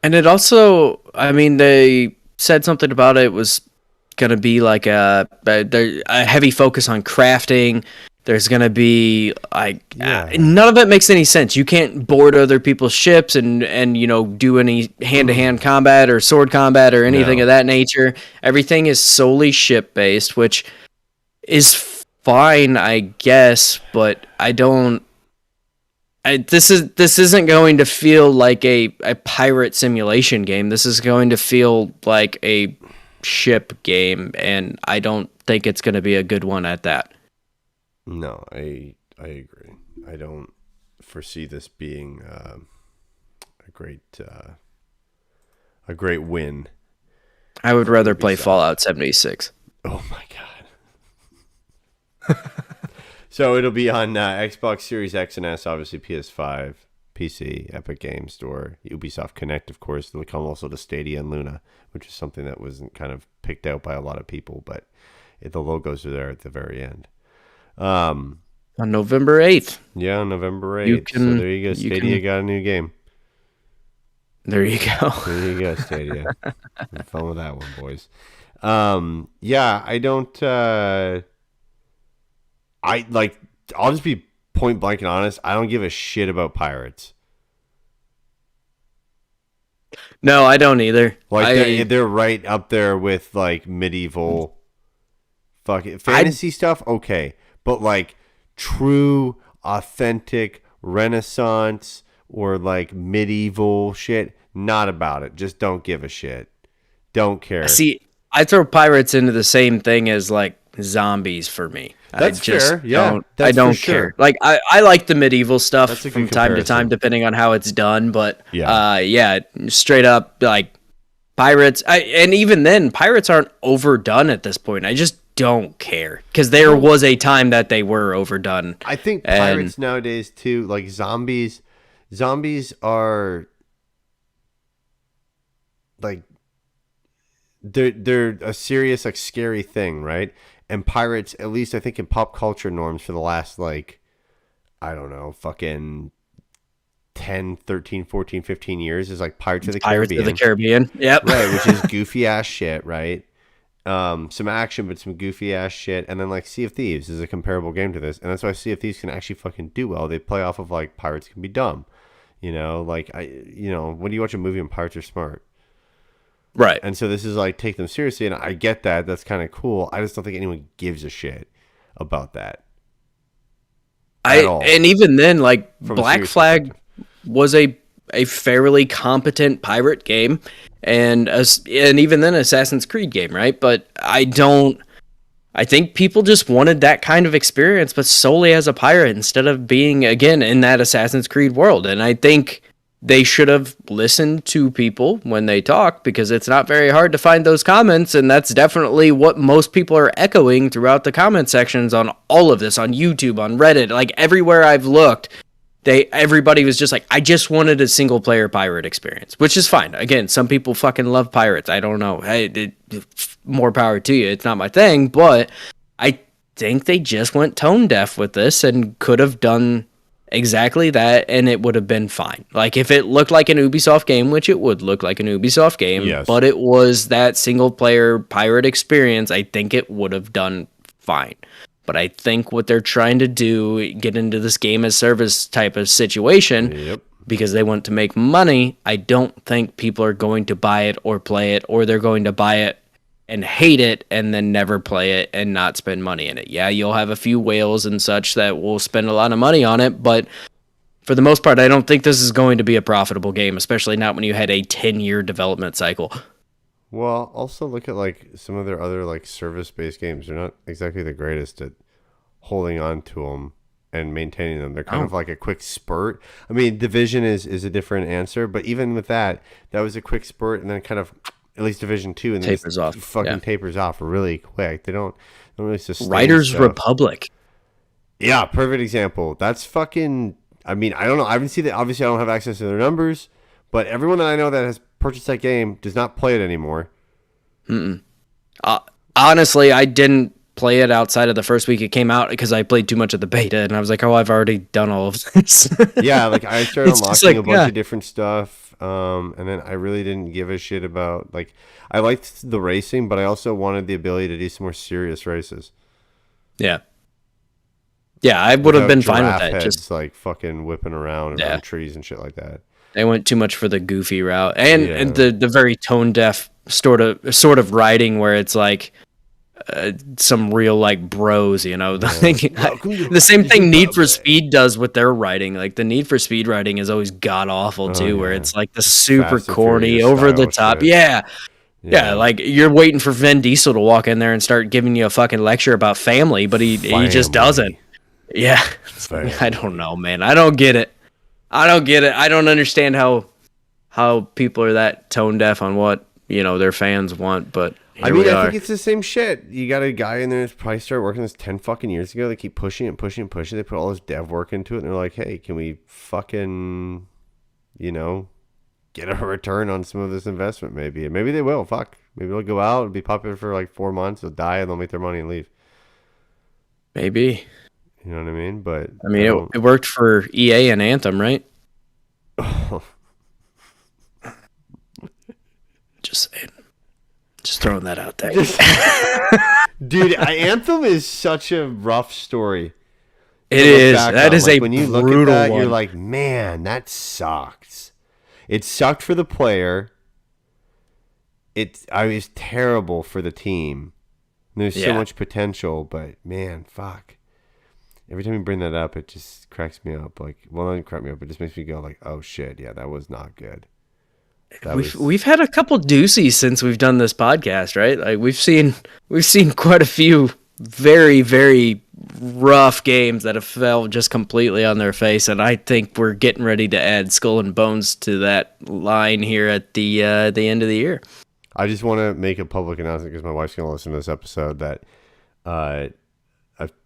And it also, I mean, they said something about it was going to be like a heavy focus on crafting. There's going to be like none of it makes any sense. You can't board other people's ships and do any hand-to-hand combat or sword combat or anything of that nature. Everything is solely ship-based, which is fine, I guess, but this isn't going to feel like a pirate simulation game. This is going to feel like a ship game, and I don't think it's going to be a good one at that. No, I agree. I don't foresee this being a great win. I would rather play Fallout 76. Oh my god. So it'll be on Xbox Series X and S, obviously PS5, PC, Epic Games Store, Ubisoft Connect, of course. They'll come also to Stadia and Luna, which is something that wasn't kind of picked out by a lot of people, but the logos are there at the very end. On November 8th. Yeah, on November 8th. So there you go. Stadia got a new game. There you go. There you go, Stadia. Have fun with that one, boys. I don't... I'll just be point blank and honest. I don't give a shit about pirates. No, I don't either. Like they're right up there with like medieval fucking fantasy stuff. Okay, but like true, authentic Renaissance or like medieval shit, not about it. Just don't give a shit. Don't care. See, I throw pirates into the same thing as like zombies for me. That's fair. Yeah, I don't care. Sure. Like I like the medieval stuff from time to time, depending on how it's done. But straight up like pirates. And even then, pirates aren't overdone at this point. I just don't care because there was a time that they were overdone. I think pirates nowadays too, like zombies. Zombies are like they're a serious, like scary thing, right? And pirates, at least I think in pop culture norms for the last, like, I don't know, fucking 10, 13, 14, 15 years is like Pirates of the Caribbean. Yep. Right, which is goofy ass shit, right? Some action, but some goofy ass shit. And then like Sea of Thieves is a comparable game to this. And that's why Sea of Thieves can actually fucking do well. They play off of like pirates can be dumb. When you watch a movie and pirates are smart. Right. And so this is like take them seriously, and I get that. That's kind of cool. I just don't think anyone gives a shit about that. And even then, like Black Flag was a a fairly competent pirate game, and even then Assassin's Creed game, right? But I think people just wanted that kind of experience, but solely as a pirate instead of being, again, in that Assassin's Creed world. And I think they should have listened to people when they talk, because it's not very hard to find those comments. And that's definitely what most people are echoing throughout the comment sections on all of this, on YouTube, on Reddit, like everywhere I've looked. Everybody was just like, I just wanted a single player pirate experience, which is fine. Again, some people fucking love pirates. I don't know. Hey, more power to you. It's not my thing, but I think they just went tone deaf with this and could have done exactly that, and it would have been fine. Like, if it looked like an Ubisoft game, which it would look like an Ubisoft game, yes, but it was that single player pirate experience, I think it would have done fine. But I think what they're trying to do, get into this game as service type of situation, yep, because they want to make money. I don't think people are going to buy it or play it, or they're going to buy it and hate it and then never play it and not spend money in it. Yeah, you'll have a few whales and such that will spend a lot of money on it, but for the most part, I don't think this is going to be a profitable game, especially not when you had a 10-year development cycle. Well, also look at like some of their other like service-based games. They're not exactly the greatest at holding on to them and maintaining them. They're kind of like a quick spurt. I mean, Division is a different answer, but even with that was a quick spurt, and then kind of, at least Division 2, and tapers off. Fucking tapers off really quick. They don't really sustain Riders stuff. Republic. Yeah, perfect example. That's fucking. I mean, I don't know. I haven't seen it. Obviously, I don't have access to their numbers, but everyone that I know that has purchased that game does not play it anymore. Honestly, I didn't play it outside of the first week it came out because I played too much of the beta, and I was like, oh, I've already done all of this. Yeah, like I started unlocking a bunch of different stuff, and then I really didn't give a shit about, like, I liked the racing, but I also wanted the ability to do some more serious races. Yeah, I would have been fine with that. Heads, just like fucking whipping around trees and shit like that. They went too much for the goofy route, and the very tone deaf sort of riding where it's like some real like bros, you know. The same thing Need for Speed does with their riding. Like the Need for Speed riding is always god awful too, where it's like the super corny, over the top. Yeah, like you're waiting for Vin Diesel to walk in there and start giving you a fucking lecture about family, but he just doesn't. Yeah, I don't know, man. I don't get it. I don't understand how people are that tone deaf on what, you know, their fans want, but I think it's the same shit. You got a guy in there that's probably started working this 10 fucking years ago. They keep pushing and pushing and pushing. They put all this dev work into it, and they're like, hey, can we fucking, you know, get a return on some of this investment maybe? And maybe they will. Fuck. Maybe they'll go out and be popular for like 4 months. They'll die and they'll make their money and leave. Maybe. You know what I mean? But I mean, it worked for EA and Anthem, right? Just saying. Just throwing that out there. Dude, Anthem is such a rough story. It is. That is like, when you look at that, you're like, man, that sucks. It sucked for the player. It was terrible for the team. There's so much potential, but man, fuck. Every time you bring that up, it just cracks me up. Like, well, it doesn't crack me up. It just makes me go like, oh shit, yeah, that was not good. We've had a couple doozies since we've done this podcast, right? Like we've seen quite a few very, very rough games that have fell just completely on their face, and I think we're getting ready to add Skull and Bones to that line here at the end of the year. I just want to make a public announcement because my wife's going to listen to this episode that I'm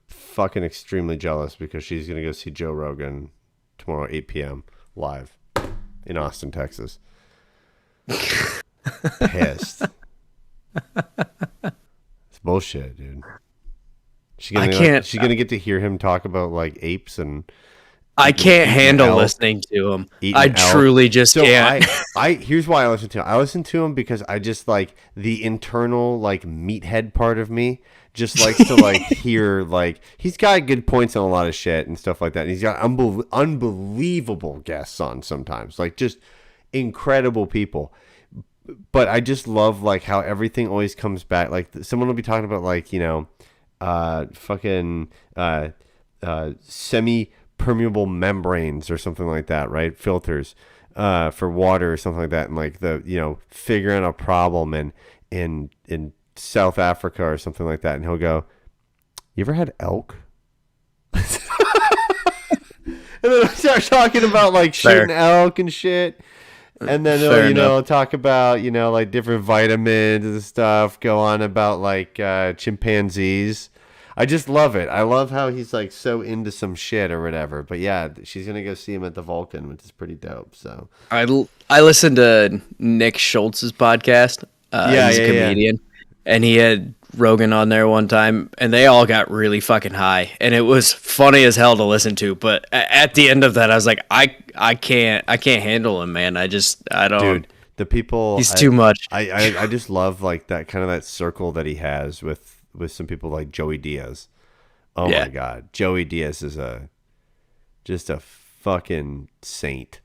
fucking extremely jealous because she's going to go see Joe Rogan tomorrow 8 p.m. live in Austin, Texas. Pissed. It's bullshit, dude. She's gonna get to hear him talk about like apes and. I can't handle listening to him. I truly just can't. Here's why I listen to him. I listen to him because I just like the internal like meathead part of me just likes to like hear like he's got good points on a lot of shit and stuff like that. And he's got unbelievable guests on sometimes, like just incredible people. But I just love like how everything always comes back. Like someone will be talking about like, you know, semi-permeable membranes or something like that, right? Filters. for water or something like that, and like figuring a problem in South Africa or something like that, and he'll go, "You ever had elk?" And then I start talking about like shooting elk and shit. And then they'll talk about, like different vitamins and stuff, go on about like chimpanzees. I just love it. I love how he's like so into some shit or whatever. But yeah, she's going to go see him at the Vulcan, which is pretty dope. So I listened to Nick Schultz's podcast. He's a comedian. And he had Rogan on there one time, and they all got really fucking high, and it was funny as hell to listen to. But at the end of that, I was like, I can't handle him, man. I don't. Dude, the people. He's too much. I just love like that kind of that circle that he has with some people like Joey Diaz. Oh my God, Joey Diaz is just a fucking saint.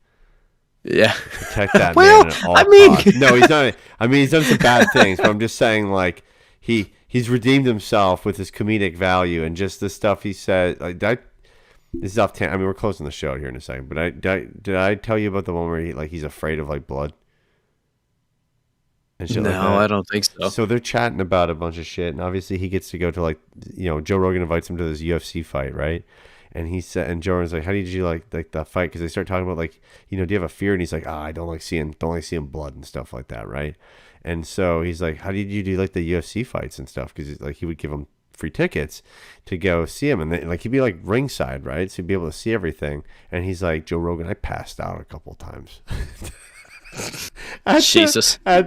Yeah. Protect that man at all costs. No, he's not. I mean, he's done some bad things, but I'm just saying, like, he's redeemed himself with his comedic value and just the stuff he said. Like that. This is off. I mean, we're closing the show here in a second, but did I tell you about the one where he's afraid of like blood and shit? No, like that? I don't think so. So they're chatting about a bunch of shit, and obviously he gets to go to like, Joe Rogan invites him to this UFC fight, right? And he said, and Joe Rogan's like, "How did you like that fight?" Because they start talking about like, do you have a fear? And he's like, I don't like seeing blood and stuff like that, right? And so he's like, "How did you do like the UFC fights and stuff?" Because like he would give him free tickets to go see him, and then like he'd be like ringside, right? So he'd be able to see everything. And he's like, "Joe Rogan, I passed out a couple times." At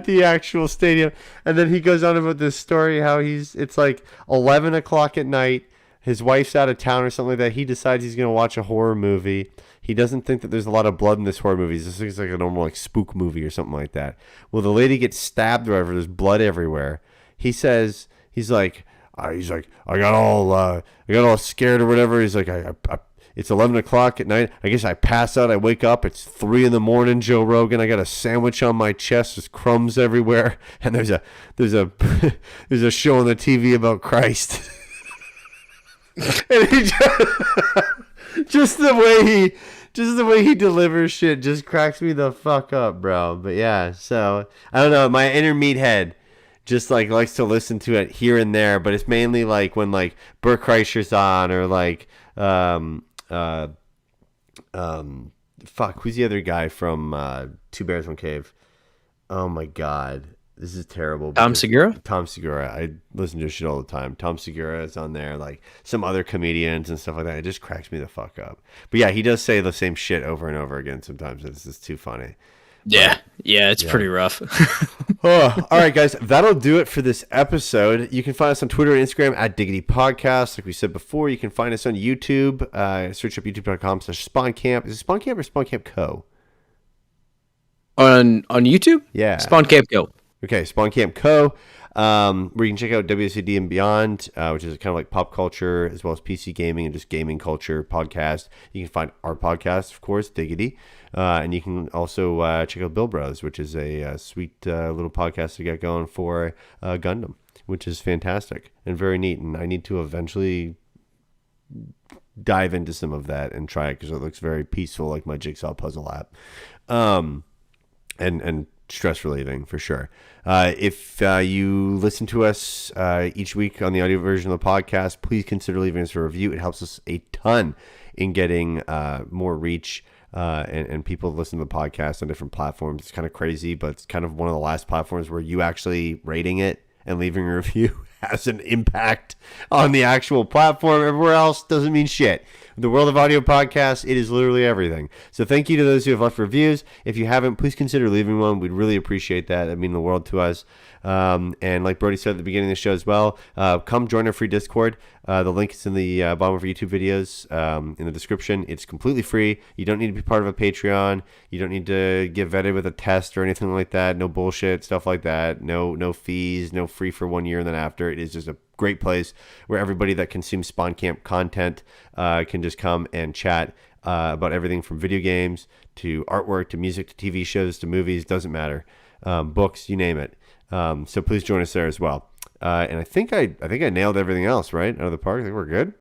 the actual stadium. And then he goes on about this story how it's like 11 o'clock at night. His wife's out of town or something like that. He decides he's going to watch a horror movie. He doesn't think that there's a lot of blood in this horror movie. This looks like a normal like spook movie or something like that. Well, the lady gets stabbed or whatever. There's blood everywhere. He says, I got all scared or whatever. He's like, it's 11 o'clock at night. I guess I pass out. I wake up. It's 3 a.m, Joe Rogan. I got a sandwich on my chest. There's crumbs everywhere. And there's a there's a show on the TV about Christ. And he just the way he delivers shit just cracks me the fuck up, bro. But yeah, so I don't know. My inner meathead just like likes to listen to it here and there, but it's mainly like when like Bert Kreischer's on or like who's the other guy from Two Bears One Cave? Oh my God. This is terrible. Tom Segura? Tom Segura. I listen to his shit all the time. Tom Segura is on there, like some other comedians and stuff like that. It just cracks me the fuck up. But yeah, he does say the same shit over and over again sometimes. It's just too funny. Yeah. It's pretty rough. All right, guys. That'll do it for this episode. You can find us on Twitter and Instagram at Diggity Podcast. Like we said before, you can find us on YouTube. Search up youtube.com/SpawnCamp. Is it SpawnCamp or SpawnCamp Co? On YouTube? Yeah. SpawnCamp Co. Okay, Spawn Camp Co. Where you can check out WCD and Beyond, which is kind of like pop culture as well as PC gaming and just gaming culture podcast. You can find our podcast, of course, Diggity. And you can also check out Bill Bros, which is a sweet little podcast we got going for Gundam, which is fantastic and very neat. And I need to eventually dive into some of that and try it because it looks very peaceful, like my Jigsaw puzzle app. And stress relieving for sure. If you listen to us each week on the audio version of the podcast, please consider leaving us a review. It helps us a ton in getting more reach and people listen to the podcast on different platforms. It's kind of crazy, but it's kind of one of the last platforms where you actually rating it and leaving a review has an impact on the actual platform. Everywhere else doesn't mean shit. In the world of audio podcasts, it is literally everything. So thank you to those who have left reviews. If you haven't, please consider leaving one. We'd really appreciate that. That'd mean the world to us. And like Brody said at the beginning of the show as well, come join our free Discord. The link is in the bottom of our YouTube videos, in the description. It's completely free. You don't need to be part of a Patreon. You don't need to get vetted with a test or anything like that. No bullshit, stuff like that. No fees, no free for 1 year and then after. It is just a great place where everybody that consumes Spawn Camp content can just come and chat about everything from video games to artwork to music to TV shows to movies. Doesn't matter. Books, you name it. So please join us there as well. And I think I nailed everything else right out of the park. I think we're good.